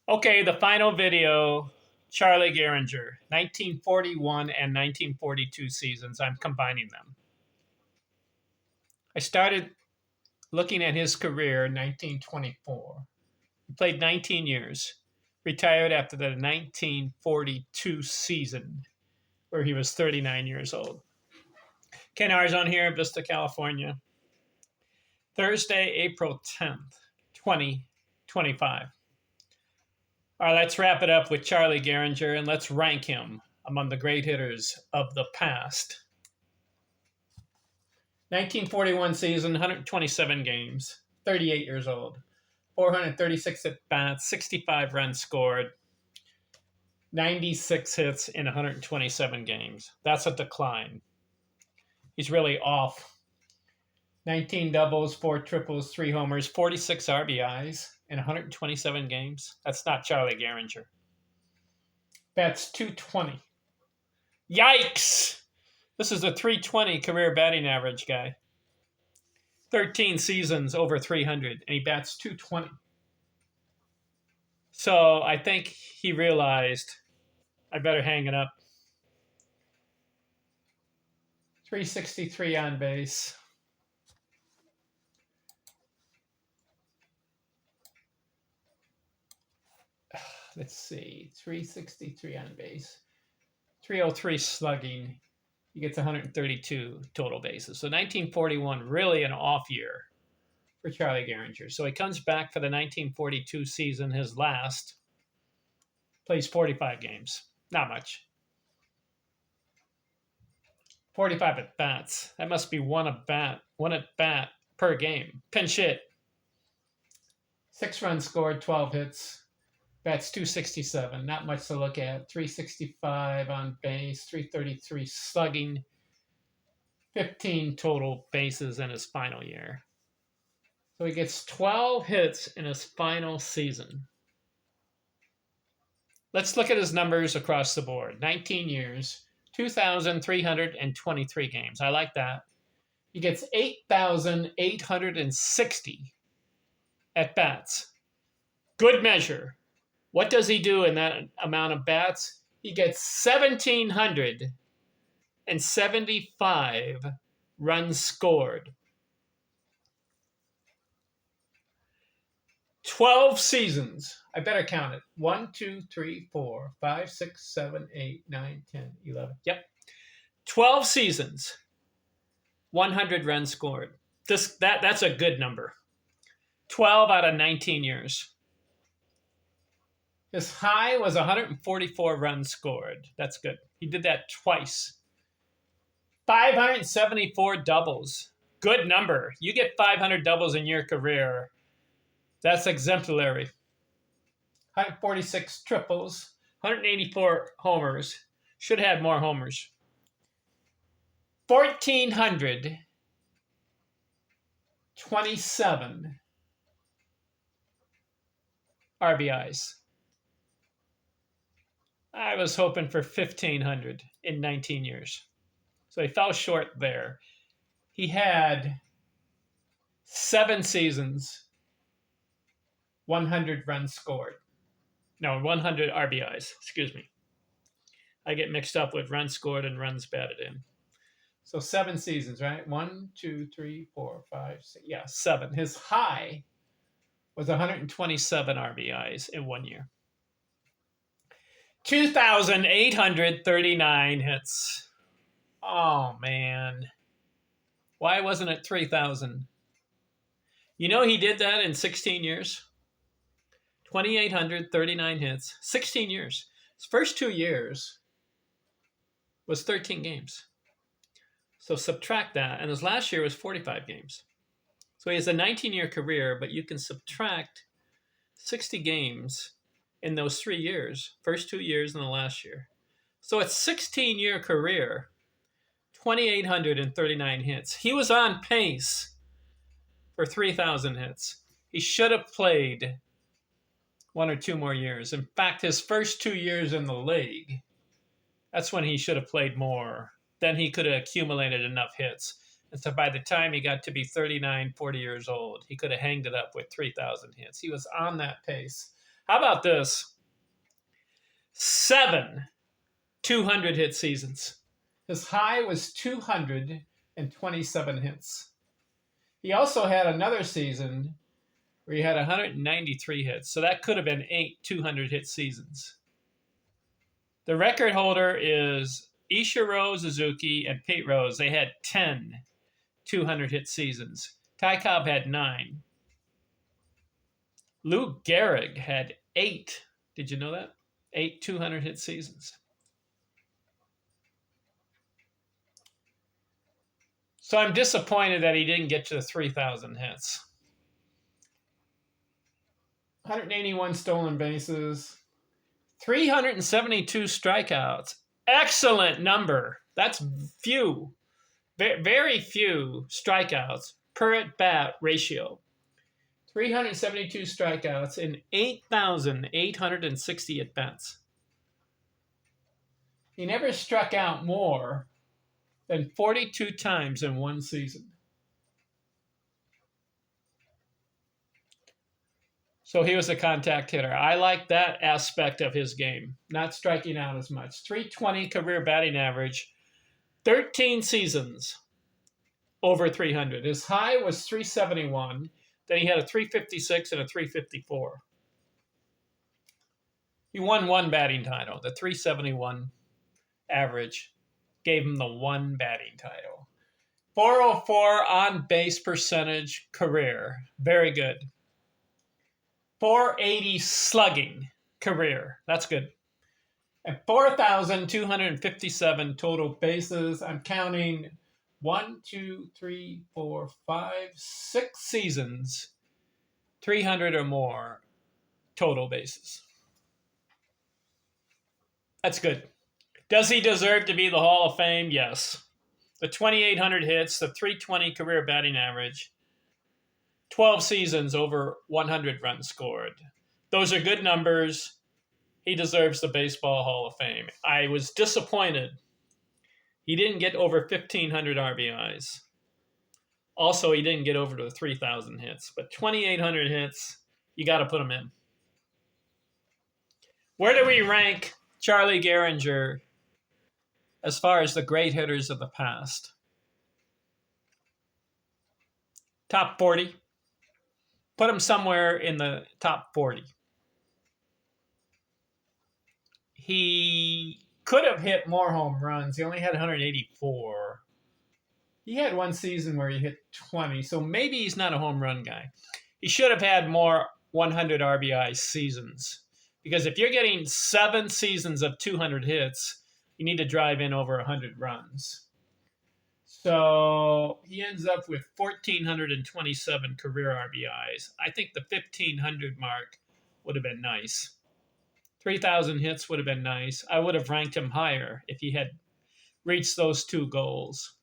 Okay, the final video, Charlie Gehringer, 1941 and 1942 seasons. I'm combining them. I started looking at his career in 1924. He played 19 years, retired after the 1942 season, where he was 39 years old. Ken R's on here, Vista, California. Thursday, April 10th, 2025. All right, let's wrap it up with Charlie Gehringer and let's rank him among the great hitters of the past. 1941 season, 127 games, 38 years old, 436 at bats, 65 runs scored, 96 hits in 127 games. That's a decline. He's really off. 19 doubles, 4 triples, 3 homers, 46 RBIs in 127 games. That's not Charlie Gehringer. That's 220. Yikes! This is a 320 career batting average guy. 13 seasons over 300, and he bats 220. So I think he realized I better hang it up. 363 on base. Let's see, 363 on base. 303 slugging. He gets 132 total bases. So 1941, really an off year for Charlie Gehringer. So he comes back for the 1942 season, his last, plays 45 games. Not much. 45 at bats. That must be one at bat per game. Pinch hit. 6 runs scored, 12 hits. Bats 267. Not much to look at. 365 on base, 333 slugging, 15 total bases in his final year. So he gets 12 hits in his final season. Let's look at his numbers across the board. 19 years, 2,323 games. I like that. He gets 8,860 at bats. Good measure. What does he do in that amount of bats? He gets 1,775 runs scored. 12 seasons. I better count it. 1, 2, 3, 4, 5, 6, 7, 8, 9, 10, 11. Yep. 12 seasons. 100 runs scored. That's a good number. 12 out of 19 years. His high was 144 runs scored. That's good. He did that twice. 574 doubles. Good number. You get 500 doubles in your career. That's exemplary. 146 triples. 184 homers. Should have had more homers. 1,427 RBIs. I was hoping for 1,500 in 19 years. So he fell short there. He had 7 seasons, 100 runs scored. No, 100 RBIs, excuse me. I get mixed up with runs scored and runs batted in. So 7 seasons, right? 1, 2, 3, 4, 5, 6. Yeah, 7. His high was 127 RBIs in 1 year. 2,839 hits. Oh, man. Why wasn't it 3,000? You know he did that in 16 years? 2,839 hits, 16 years. His first 2 years was 13 games. So subtract that, and his last year was 45 games. So he has a 19-year career, but you can subtract 60 games in those 3 years, first 2 years and the last year. So it's 16-year career, 2,839 hits. He was on pace for 3,000 hits. He should have played 1 or 2 more years. In fact, his first 2 years in the league, that's when he should have played more. Then he could have accumulated enough hits. And so by the time he got to be 39, 40 years old, he could have hanged it up with 3,000 hits. He was on that pace. How about this? 7 200 hit seasons. His high was 227 hits. He also had another season where he had 193 hits. So that could have been 8 200 hit seasons. The record holder is Ichiro Suzuki and Pete Rose. They had 10 200 hit seasons. Ty Cobb had 9. Lou Gehrig had 8. Did you know that? 8 200 hit seasons. So I'm disappointed that he didn't get to the 3,000 hits. 181 stolen bases. 372 strikeouts. Excellent number. That's few. Very few strikeouts per at-bat ratio. 372 strikeouts in 8,860 at-bats. He never struck out more than 42 times in one season. So he was a contact hitter. I like that aspect of his game, not striking out as much. 320 career batting average, 13 seasons over 300. His high was 371. Then he had a 356 and a 354. He won one batting title. The 371 average gave him the one batting title. 404 on base percentage career. Very good. 480 slugging career. That's good. And 4,257 total bases. I'm counting 1, 2, 3, 4, 5, 6 seasons, 300 or more total bases. That's good. Does he deserve to be the Hall of Fame? Yes. The 2,800 hits, the 320 career batting average, 12 seasons over 100 runs scored. Those are good numbers. He deserves the Baseball Hall of Fame. I was disappointed he didn't get over 1,500 RBIs. Also, he didn't get over to the 3,000 hits. But 2,800 hits, you got to put him in. Where do we rank Charlie Gehringer as far as the great hitters of the past? Top 40. Put him somewhere in the top 40. He could have hit more home runs. He only had 184. He had one season where he hit 20, so maybe he's not a home run guy. He should have had more 100 RBI seasons. Because if you're getting 7 seasons of 200 hits, you need to drive in over 100 runs. So he ends up with 1,427 career RBIs. I think the 1,500 mark would have been nice. 3,000 hits would have been nice. I would have ranked him higher if he had reached those 2 goals.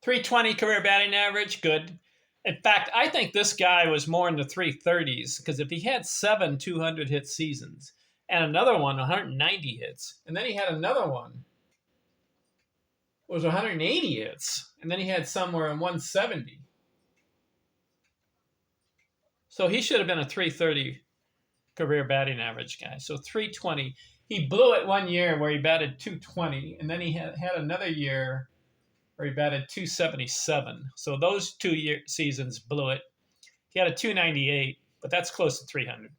320 career batting average, good. In fact, I think this guy was more in the 330s because if he had 7 200 hit seasons and another one 190 hits, and then he had another one was 180 hits, and then he had somewhere in 170. So he should have been a 330 career batting average guy. So 320. He blew it one year where he batted 220, and then he had another year where he batted 277. So those 2 seasons blew it. He had a 298, but that's close to 300.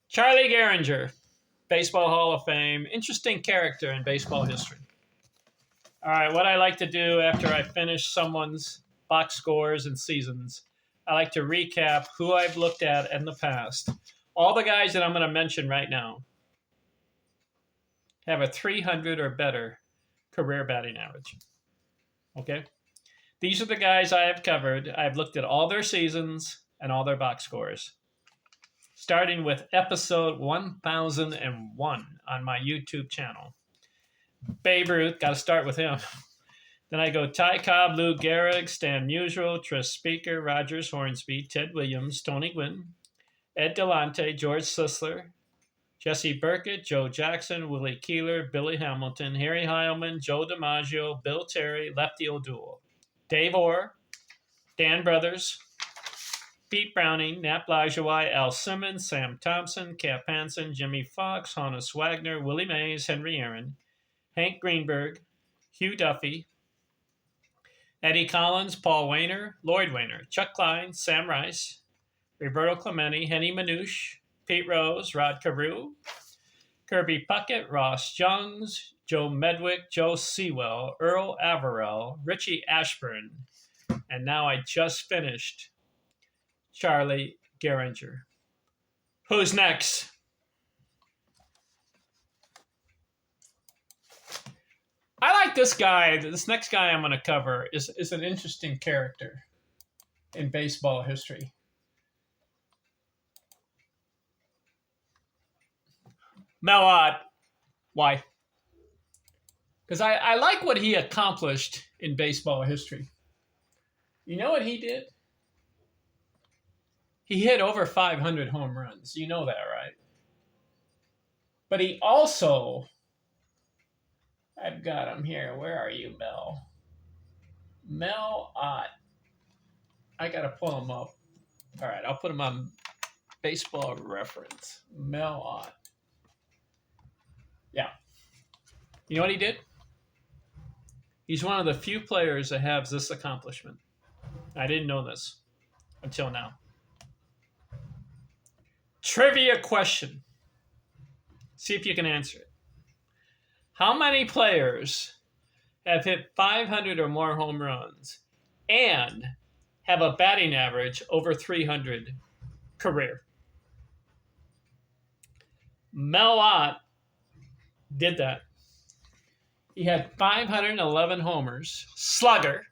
Charlie Gehringer, Baseball Hall of Fame. Interesting character in baseball history. All right, what I like to do after I finish someone's box scores and seasons, I like to recap who I've looked at in the past. All the guys that I'm going to mention right now have a 300 or better career batting average. Okay? These are the guys I have covered. I've looked at all their seasons and all their box scores. Starting with episode 1001 on my YouTube channel. Babe Ruth, got to start with him. Then I go Ty Cobb, Lou Gehrig, Stan Musial, Tris Speaker, Rogers Hornsby, Ted Williams, Tony Gwynn, Ed Delonte, George Sisler, Jesse Burkett, Joe Jackson, Willie Keeler, Billy Hamilton, Harry Heilman, Joe DiMaggio, Bill Terry, Lefty O'Doul, Dave Orr, Dan Brothers, Pete Browning, Nat Lajoie, Al Simmons, Sam Thompson, Cap Hansen, Jimmy Fox, Honus Wagner, Willie Mays, Henry Aaron, Hank Greenberg, Hugh Duffy, Eddie Collins, Paul Wainer, Lloyd Wainer, Chuck Klein, Sam Rice, Roberto Clemente, Henny Manouche, Pete Rose, Rod Carew, Kirby Puckett, Ross Youngs, Joe Medwick, Joe Sewell, Earl Averill, Richie Ashburn, and now I just finished Charlie Gehringer. Who's next? I like this guy. This next guy I'm going to cover is an interesting character in baseball history. Mel Ott. Why? Because I like what he accomplished in baseball history. You know what he did? He hit over 500 home runs. You know that, right? But he also, I've got him here. Where are you, Mel? Mel Ott. I got to pull him up. All right, I'll put him on Baseball Reference. Mel Ott. Yeah. You know what he did? He's one of the few players that has this accomplishment. I didn't know this until now. Trivia question. See if you can answer it. How many players have hit 500 or more home runs and have a batting average over 300 career? Mel Ott did that. He had 511 homers, slugger,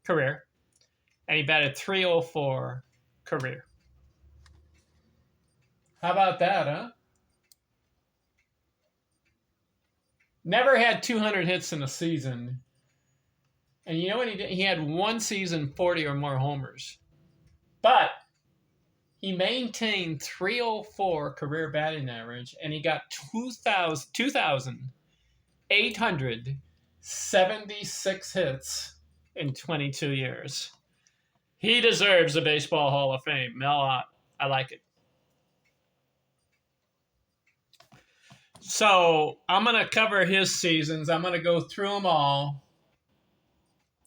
career, and he batted .304 career. How about that, huh? Never had 200 hits in a season. And you know what he did? He had one season 40 or more homers. But he maintained .304 career batting average, and he got 2,876 hits in 22 years. He deserves the Baseball Hall of Fame. Mel Ott. I like it. So I'm going to cover his seasons. I'm going to go through them all,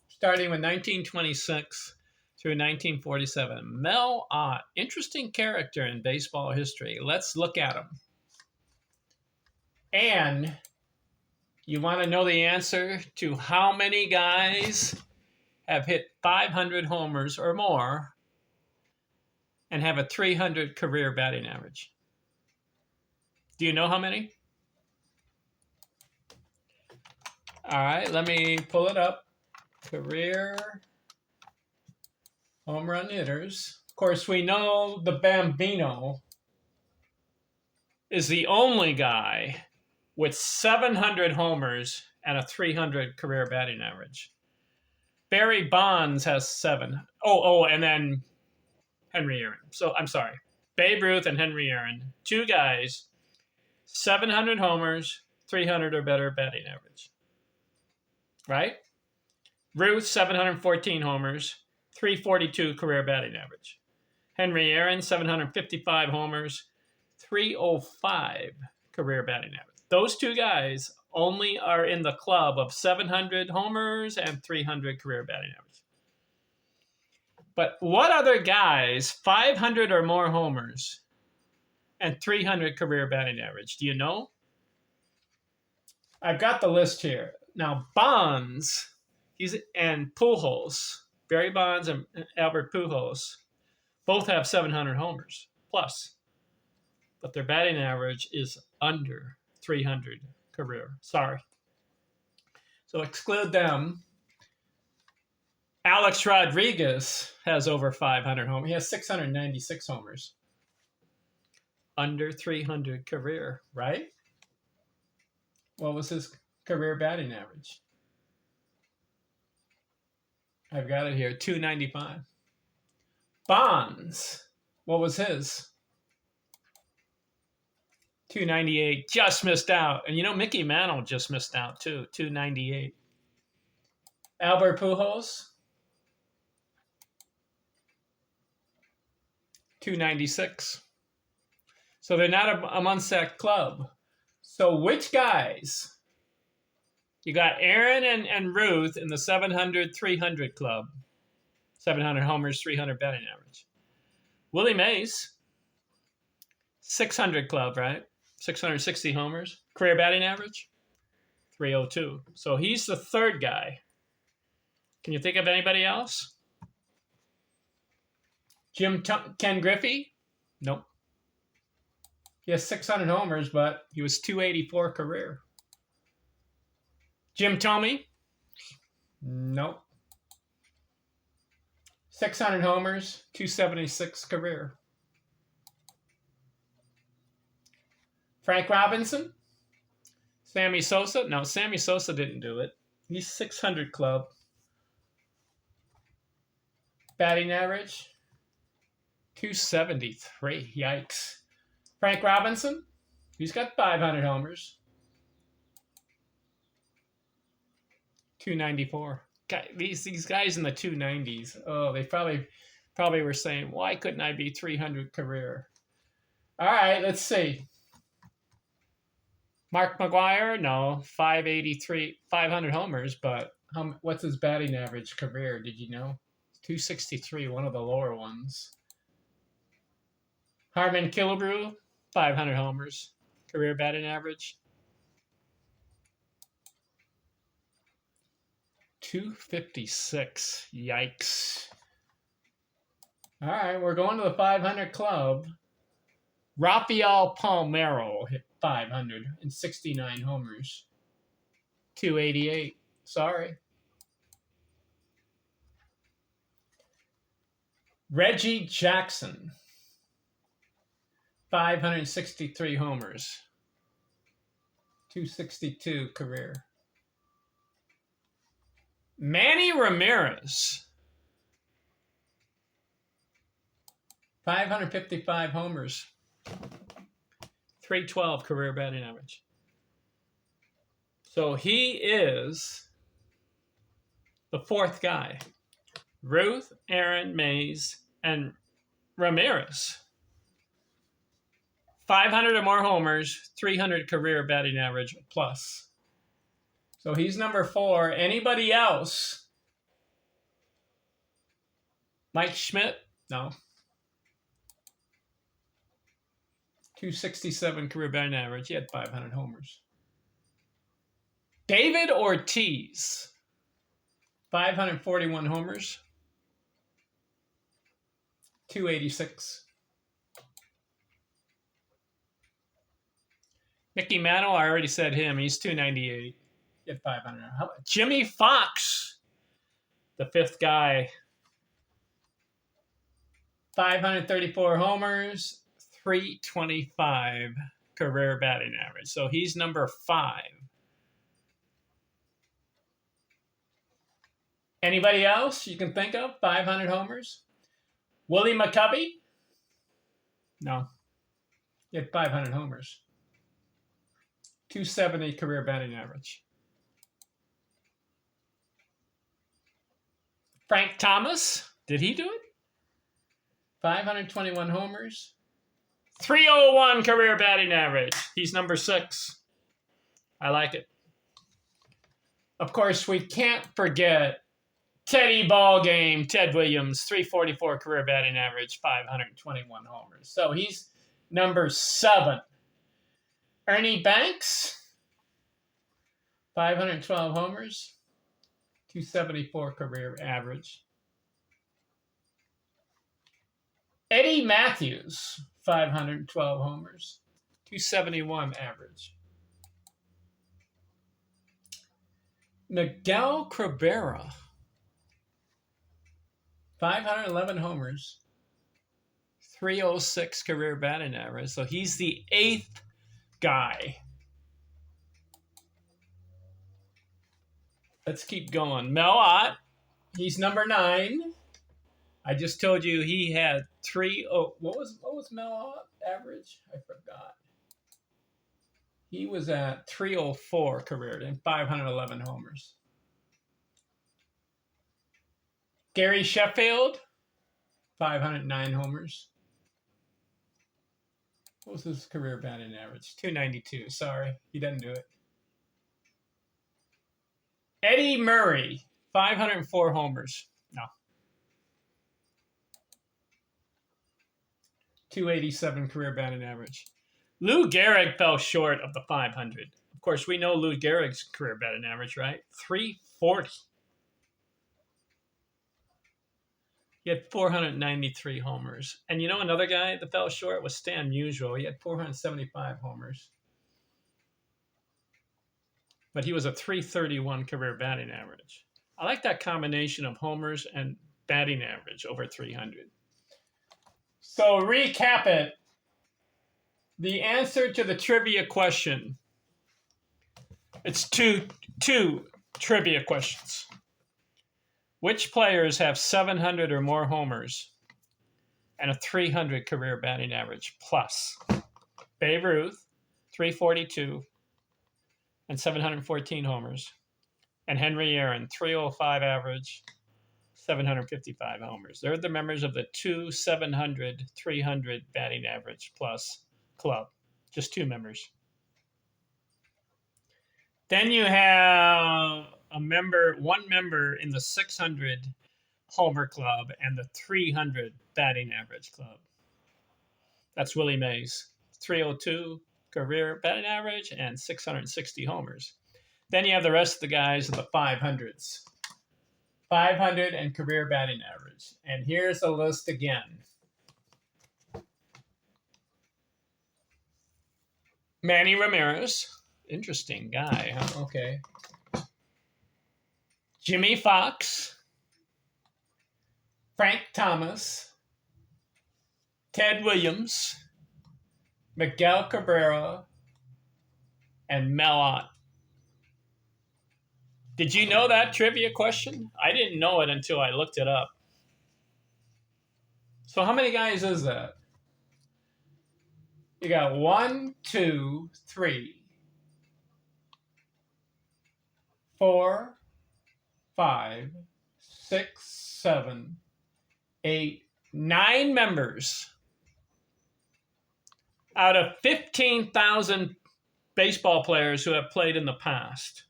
starting with 1926 through 1947. Mel Ott, interesting character in baseball history. Let's look at him. And you want to know the answer to how many guys have hit 500 homers or more and have a .300 career batting average? Do you know how many? All right, let me pull it up. Career home run hitters. Of course, we know the Bambino is the only guy with 700 homers and a .300 career batting average. Barry Bonds has 7. And then Henry Aaron. So I'm sorry. Babe Ruth and Henry Aaron, two guys, 700 homers, 300 or better batting average. Right? Ruth, 714 homers, 342 career batting average. Henry Aaron, 755 homers, 305 career batting average. Those two guys only are in the club of 700 homers and 300 career batting average. But what other guys, 500 or more homers and 300 career batting average? Do you know? I've got the list here. Now, Bonds and Pujols, Barry Bonds and Albert Pujols, both have 700 homers plus. But their batting average is under 300 career. Sorry. So exclude them. Alex Rodriguez has over 500 homers. He has 696 homers. Under 300 career, right? What was his career batting average? I've got it here, 295. Bonds, what was his? 298, just missed out. And you know, Mickey Mantle just missed out too, 298. Albert Pujols, 296. So they're not amongst that club. So which guys? You got Aaron and Ruth in the 700, 300 club. 700 homers, 300 batting average. Willie Mays, 600 club, right? 660 homers. Career batting average, 302. So he's the third guy. Can you think of anybody else? Ken Griffey? Nope. He has 600 homers, but he was 284 career. Jim Thome? Nope. 600 homers, 276 career. Frank Robinson? Sammy Sosa? No, Sammy Sosa didn't do it. He's 600 club. Batting average, 273. Yikes. Frank Robinson? He's got 500 homers. 294. These guys in the 290s. Oh, they probably were saying, why couldn't I be 300 career? All right, let's see. Mark McGwire, no, 583, 500 homers, but what's his batting average career? Did you know? 263, one of the lower ones. Harmon Killebrew, 500 homers, career batting average. 256. Yikes. All right, we're going to the 500 club. Rafael Palmeiro hit 569 homers. 288. Sorry. Reggie Jackson. 563 homers. 262 career. Manny Ramirez. 555 homers. 312 career batting average. So he is the fourth guy. Ruth, Aaron, Mays, and Ramirez. 500 or more homers, 300 career batting average plus. So he's number 4. Anybody else? Mike Schmidt? No. 267 career batting average. He had 500 homers. David Ortiz. 541 homers. 286. Mickey Mantle, I already said him. He's 298. He had 500. How about Jimmy Fox, the fifth guy. 534 homers, 325 career batting average. So he's number 5. Anybody else you can think of? 500 homers? Willie McCovey? No. He had 500 homers. 270 career batting average. Frank Thomas? Did he do it? 521 homers. 301 career batting average. He's number 6. I like it. Of course, we can't forget Teddy Ballgame, Ted Williams, 344 career batting average, 521 homers. So he's number 7. Ernie Banks, 512 homers, 274 career average. Eddie Matthews, 512 homers, 271 average. Miguel Cabrera, 511 homers, 306 career batting average. So he's the 8th guy. Let's keep going. Mel Ott, he's number 9. I just told you he had what was Mel Ott average? I forgot. He was at 304 career and 511 homers. Gary Sheffield, 509 homers, What was his career batting average? 292. Sorry, he didn't do it. Eddie Murray, 504 homers. No. 287 career batting average. Lou Gehrig fell short of the 500. Of course, we know Lou Gehrig's career batting average, right? 340. He had 493 homers. And you know another guy that fell short was Stan Musial. He had 475 homers. But he was a 331 career batting average. I like that combination of homers and batting average over 300. So recap it. The answer to the trivia question. It's two trivia questions. Which players have 700 or more homers and a 300 career batting average plus? Babe Ruth, 342 and 714 homers. And Henry Aaron, 305 average, 755 homers. They're the members of the 700, 300 batting average plus club. Just two members. Then you have one member in the 600 homer club and the 300 batting average club. That's Willie Mays, 302 career batting average and 660 homers. Then you have the rest of the guys in the 500s. 500 and career batting average. And here's the list again. Manny Ramirez. Interesting guy, huh? Okay. Jimmy Fox. Frank Thomas. Ted Williams. Miguel Cabrera. And Mel Ott. Did you know that trivia question? I didn't know it until I looked it up. So how many guys is that? You got 1, 2, 3, 4, 5, 6, 7, 8, 9 members out of 15,000 baseball players who have played in the past.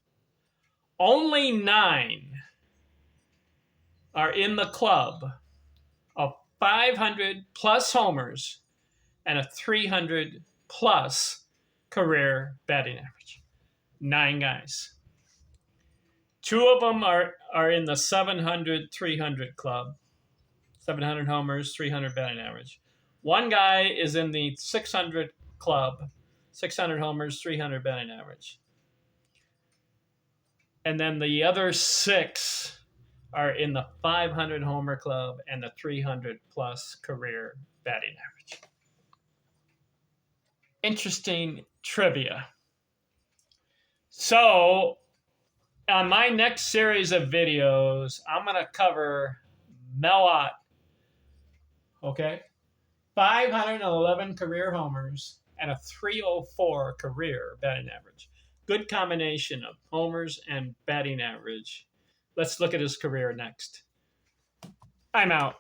Only 9 are in the club of 500 plus homers and a 300 plus career batting average. 9 guys. 2 of them are in the 700, 300 club. 700 homers, 300 batting average. 1 guy is in the 600 club. 600 homers, 300 batting average. And then the other 6 are in the 500 homer club and the 300 plus career batting average. Interesting trivia. So on my next series of videos, I'm going to cover Mel Ott. Okay? 511 career homers and a 304 career batting average. Good combination of homers and batting average. Let's look at his career next. I'm out.